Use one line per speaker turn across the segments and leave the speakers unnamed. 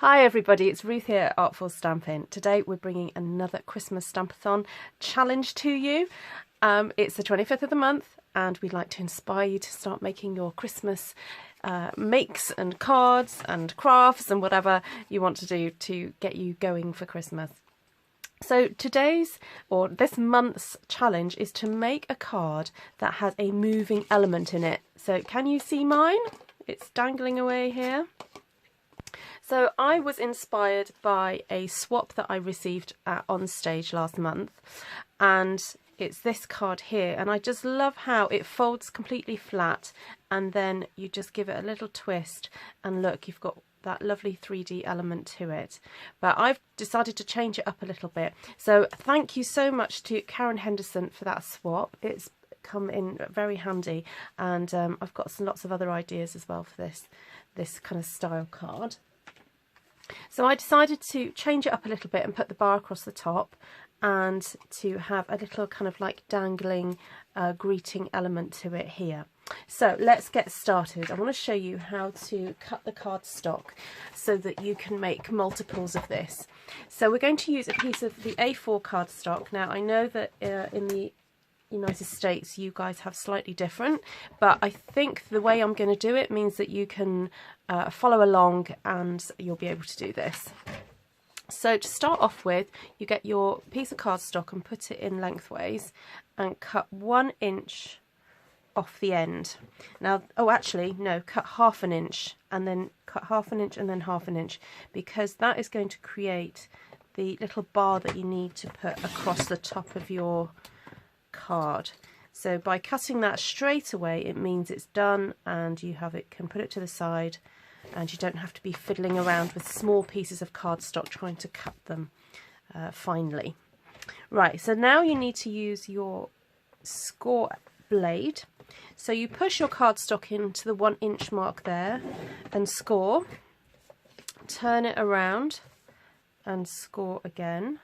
Hi everybody, it's Ruth here at Artful Stampin'. Today we're bringing another Christmas Stampathon challenge to you. It's the 25th of the month and we'd like to inspire you to start making your Christmas makes and cards and crafts and whatever you want to do to get you going for Christmas. So this month's challenge is to make a card that has a moving element in it. So can you see mine? It's dangling away here. So I was inspired by a swap that I received on stage last month, and it's this card here, and I just love how it folds completely flat and then you just give it a little twist and look, you've got that lovely 3D element to it. But I've decided to change it up a little bit. So thank you so much to Karen Henderson for that swap. It's come in very handy, and I've got lots of other ideas as well for this kind of style card. So I decided to change it up a little bit and put the bar across the top and to have a little kind of like dangling greeting element to it here. So let's get started. I want to show you how to cut the cardstock so that you can make multiples of this. So we're going to use a piece of the A4 cardstock. Now I know that in the United States you guys have slightly different, but I think the way I'm going to do it means that you can follow along and you'll be able to do this. So to start off with, you get your piece of cardstock and put it in lengthways and cut 1 inch off the end. Now, oh actually no, cut ½ inch and then cut ½ inch and then ½ inch, because that is going to create the little bar that you need to put across the top of your card. So by cutting that straight away, it means it's done and you can put it to the side, and you don't have to be fiddling around with small pieces of cardstock trying to cut them finely. Right, so now you need to use your score blade. So you push your cardstock into the 1 inch mark there and score, turn it around and score again.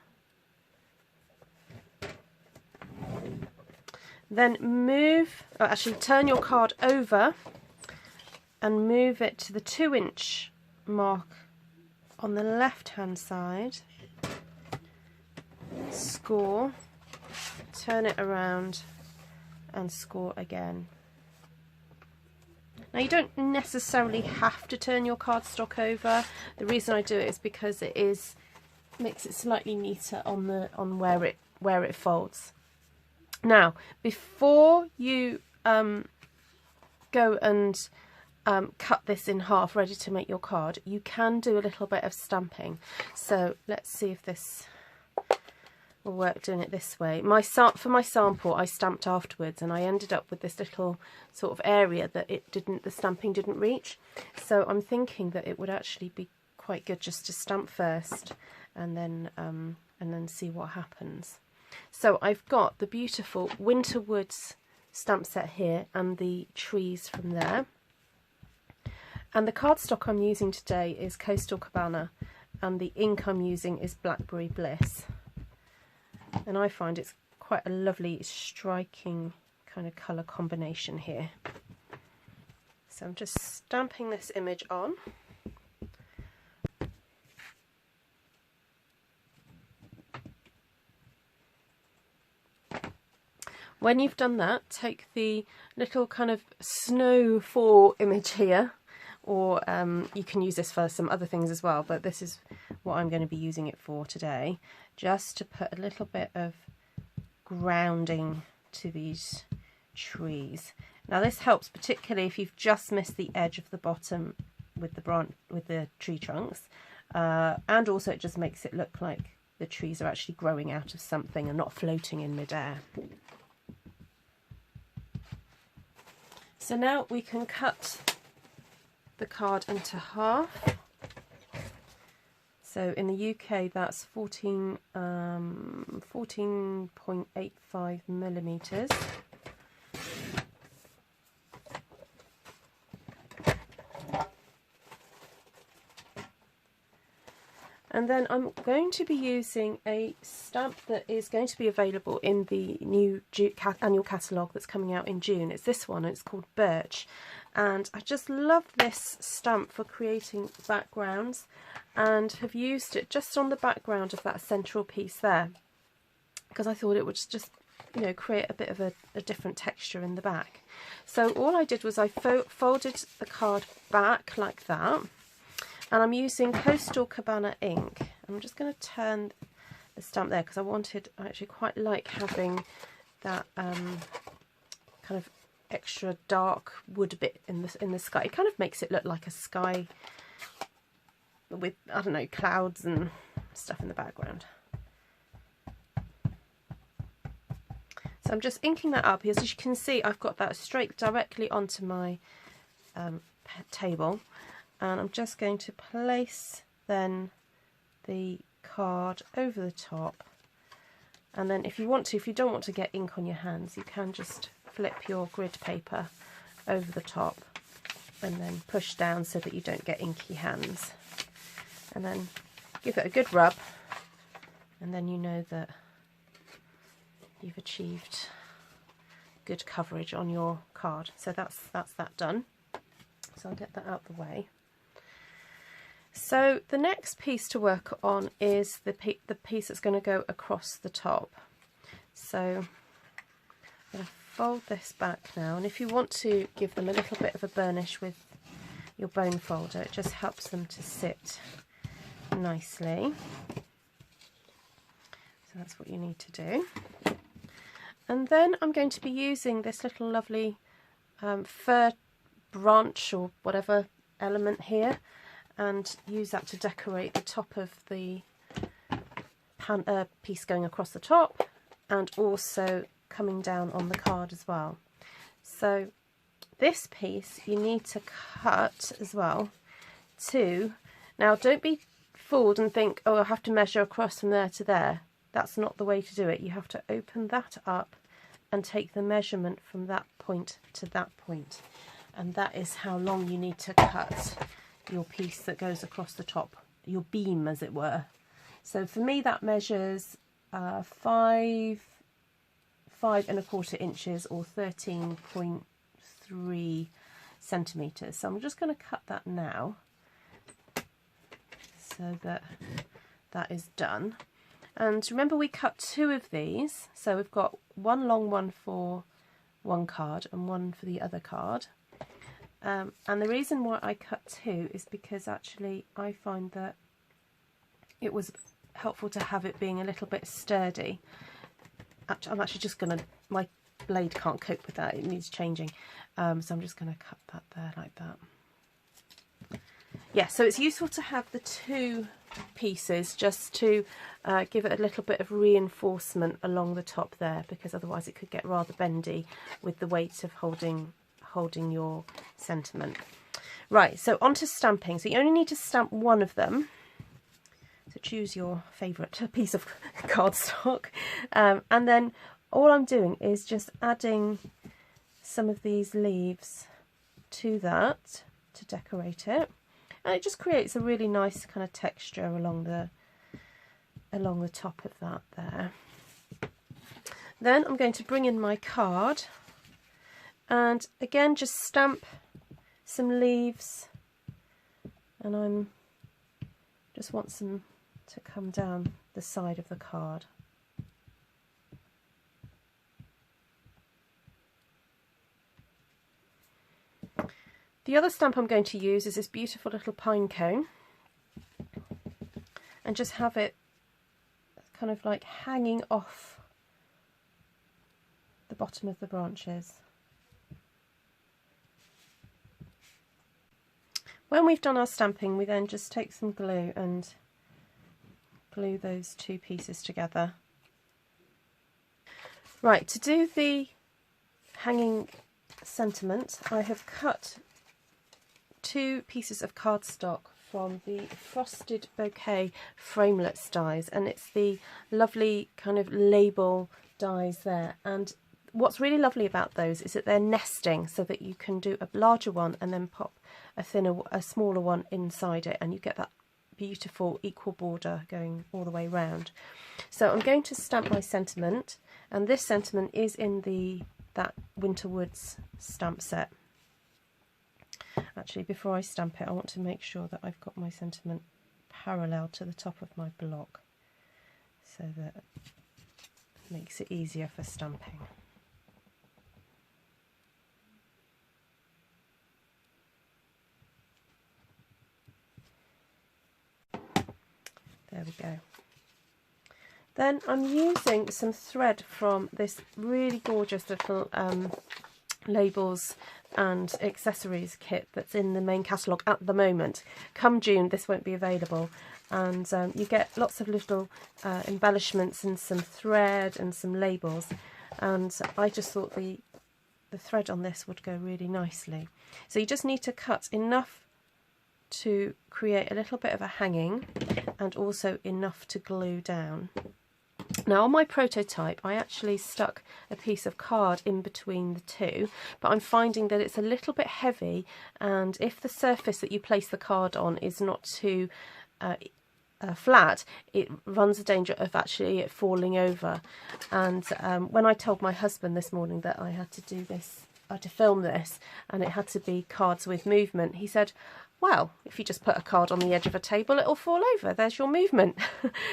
Then turn your card over and move it to the 2 inch mark on the left hand side, score, turn it around and score again. Now you don't necessarily have to turn your cardstock over. The reason I do it is because it makes it slightly neater on where it folds. Now, before you go and cut this in half ready to make your card, you can do a little bit of stamping. So let's see if this will work doing it this way. For my sample, I stamped afterwards and I ended up with this little sort of area that the stamping didn't reach. So I'm thinking that it would actually be quite good just to stamp first and then see what happens. So I've got the beautiful Winter Woods stamp set here and the trees from there. And the cardstock I'm using today is Coastal Cabana, and the ink I'm using is Blackberry Bliss. And I find it's quite a lovely, striking kind of colour combination here. So I'm just stamping this image on. When you've done that, take the little kind of snowfall image here, or you can use this for some other things as well, but this is what I'm going to be using it for today, just to put a little bit of grounding to these trees. Now this helps particularly if you've just missed the edge of the bottom with the tree trunks, and also it just makes it look like the trees are actually growing out of something and not floating in midair. So now we can cut the card into half. So in the UK that's 14.85 millimeters. And then I'm going to be using a stamp that is going to be available in the new annual catalogue that's coming out in June. It's this one, it's called Birch. and I just love this stamp for creating backgrounds, and have used it just on the background of that central piece there, because I thought it would just, you know, create a bit of a different texture in the back. So all I did was I folded the card back like that, and I'm using Coastal Cabana ink. I'm just going to turn the stamp there because I actually quite like having that kind of extra dark wood bit in the sky. It kind of makes it look like a sky with, I don't know, clouds and stuff in the background. So I'm just inking that up. As you can see, I've got that straight directly onto my table, and I'm just going to place then the card over the top, and then if you don't want to get ink on your hands, you can just flip your grid paper over the top and then push down so that you don't get inky hands, and then give it a good rub, and then you know that you've achieved good coverage on your card. So that's that done. So I'll get that out of the way. So the next piece to work on is the piece that's going to go across the top. So I'm going to fold this back now, and if you want to give them a little bit of a burnish with your bone folder, it just helps them to sit nicely. So that's what you need to do. And then I'm going to be using this little lovely fir branch or whatever element here, and use that to decorate the top of the piece going across the top, and also coming down on the card as well. So this piece you need to cut as well too. Now don't be fooled and think, oh, I have to measure across from there to there. That's not the way to do it. You have to open that up and take the measurement from that point to that point, and that is how long you need to cut your piece that goes across the top, your beam as it were. So for me that measures 5 1/4 inches or 13.3 centimeters. So I'm just going to cut that now so that that is done. And remember, we cut 2 of these, so we've got one long one for one card and one for the other card. And the reason why I cut 2 is because actually I find that it was helpful to have it being a little bit sturdy. I'm actually just going to, my blade can't cope with that, it needs changing. So I'm just going to cut that there like that. Yeah, so it's useful to have the 2 pieces just to give it a little bit of reinforcement along the top there, because otherwise it could get rather bendy with the weight of holding your sentiment. Right, so on to stamping. So you only need to stamp one of them. So choose your favourite piece of cardstock, and then all I'm doing is just adding some of these leaves to that to decorate it. And it just creates a really nice kind of texture along the top of that there. Then I'm going to bring in my card, and again just stamp some leaves, and I'm just want some to come down the side of the card. The other stamp I'm going to use is this beautiful little pine cone, and just have it kind of like hanging off the bottom of the branches. When we've done our stamping, we then just take some glue and glue those 2 pieces together. Right, to do the hanging sentiment, I have cut 2 pieces of cardstock from the Frosted Bouquet Framelits dies, and it's the lovely kind of label dies there. And what's really lovely about those is that they're nesting, so that you can do a larger one and then pop a smaller one inside it, and you get that beautiful equal border going all the way round. So I'm going to stamp my sentiment, and this sentiment is in that Winter Woods stamp set. Actually, before I stamp it, I want to make sure that I've got my sentiment parallel to the top of my block, so that it makes it easier for stamping. There we go. Then I'm using some thread from this really gorgeous little labels and accessories kit that's in the main catalogue at the moment. Come June, this won't be available, and you get lots of little embellishments and some thread and some labels, and I just thought the thread on this would go really nicely. So you just need to cut enough to create a little bit of a hanging and also enough to glue down. Now on my prototype I actually stuck a piece of card in between the two, but I'm finding that it's a little bit heavy, and if the surface that you place the card on is not too flat, it runs the danger of actually it falling over. And when I told my husband this morning that I had to do this, I had to film this, and it had to be cards with movement, he said, well, if you just put a card on the edge of a table, it'll fall over. There's your movement.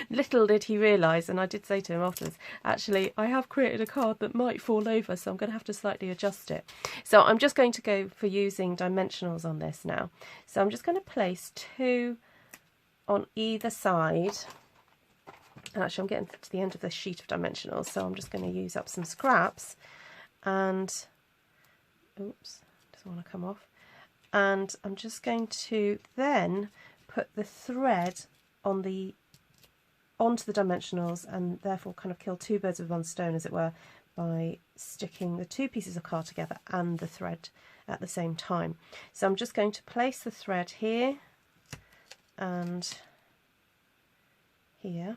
Little did he realise, and I did say to him afterwards, actually, I have created a card that might fall over, so I'm going to have to slightly adjust it. So I'm just going to go for using dimensionals on this now. So I'm just going to place 2 on either side. Actually, I'm getting to the end of this sheet of dimensionals, so I'm just going to use up some scraps. And, oops, doesn't want to come off. And I'm just going to then put the thread on onto the dimensionals, and therefore kind of kill 2 birds with 1 stone, as it were, by sticking the 2 pieces of card together and the thread at the same time. So I'm just going to place the thread here and here,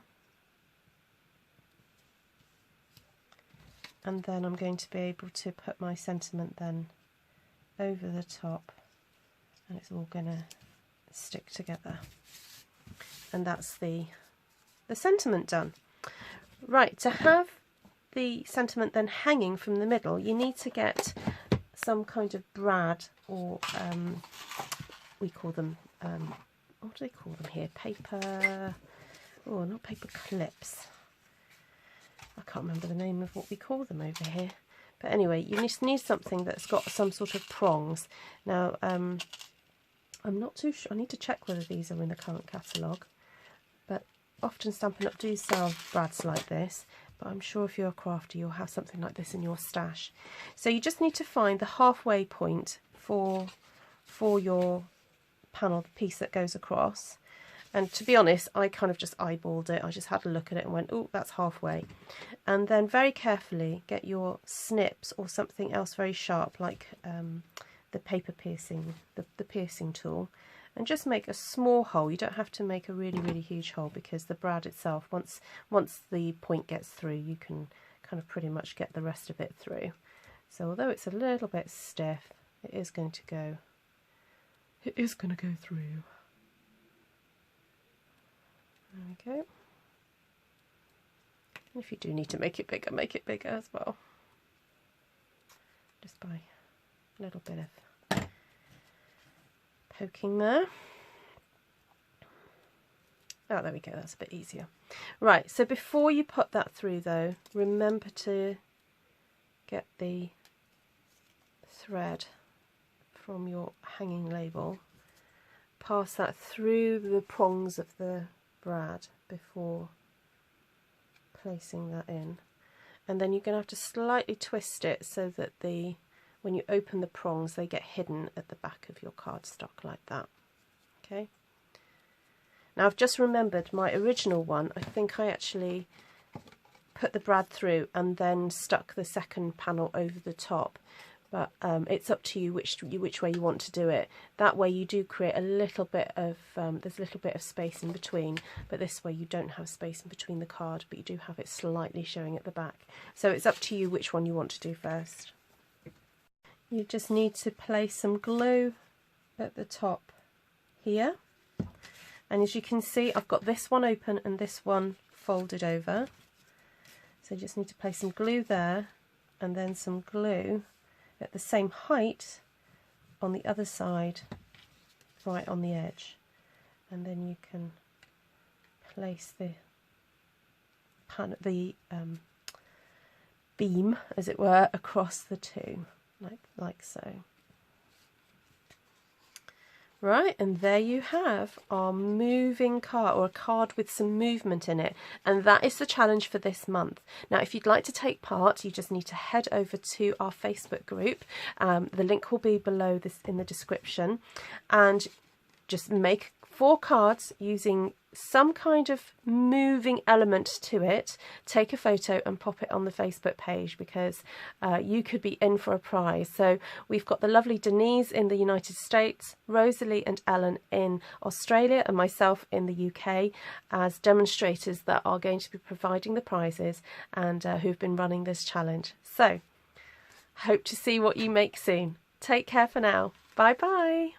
and then I'm going to be able to put my sentiment then over the top, and it's all going to stick together, and that's the sentiment done. Right, to have the sentiment then hanging from the middle, you need to get some kind of brad, or we call them, what do they call them here? Paper, oh, not paper clips. I can't remember the name of what we call them over here. But anyway, you just need something that's got some sort of prongs. Now, I'm not too sure. I need to check whether these are in the current catalogue. But often Stampin' Up do sell brads like this. But I'm sure if you're a crafter, you'll have something like this in your stash. So you just need to find the halfway point for your panel, the piece that goes across. And to be honest, I kind of just eyeballed it. I just had a look at it and went, oh, that's halfway. And then very carefully get your snips or something else very sharp, like the paper piercing, the piercing tool, and just make a small hole. You don't have to make a really, really huge hole, because the brad itself, once the point gets through, you can kind of pretty much get the rest of it through. So although it's a little bit stiff, it is going to go through. There we go. And if you do need to make it bigger as well. Just by a little bit of poking there. Oh, there we go, that's a bit easier. Right, so before you put that through though, remember to get the thread from your hanging label, pass that through the prongs of the brad before placing that in, and then you're going to have to slightly twist it so that when you open the prongs, they get hidden at the back of your cardstock like that. Okay. Now I've just remembered my original one. I think I actually put the brad through and then stuck the second panel over the top. But it's up to you which way you want to do it. That way you do create a little bit of, there's a little bit of space in between, but this way you don't have space in between the card, but you do have it slightly showing at the back. So it's up to you which one you want to do first. You just need to place some glue at the top here. And as you can see, I've got this one open and this one folded over. So you just need to place some glue there, and then some glue at the same height on the other side right on the edge, and then you can place the beam, as it were, across the two, like so. Right, and there you have our moving card, or a card with some movement in it, and that is the challenge for this month. Now, if you'd like to take part, you just need to head over to our Facebook group. The link will be below this in the description, and just make 4 cards using some kind of moving element to it. Take a photo and pop it on the Facebook page, because you could be in for a prize. So we've got the lovely Denise in the United States, Rosalie and Ellen in Australia, and myself in the UK as demonstrators that are going to be providing the prizes, and who've been running this challenge. So hope to see what you make soon. Take care for now. Bye bye.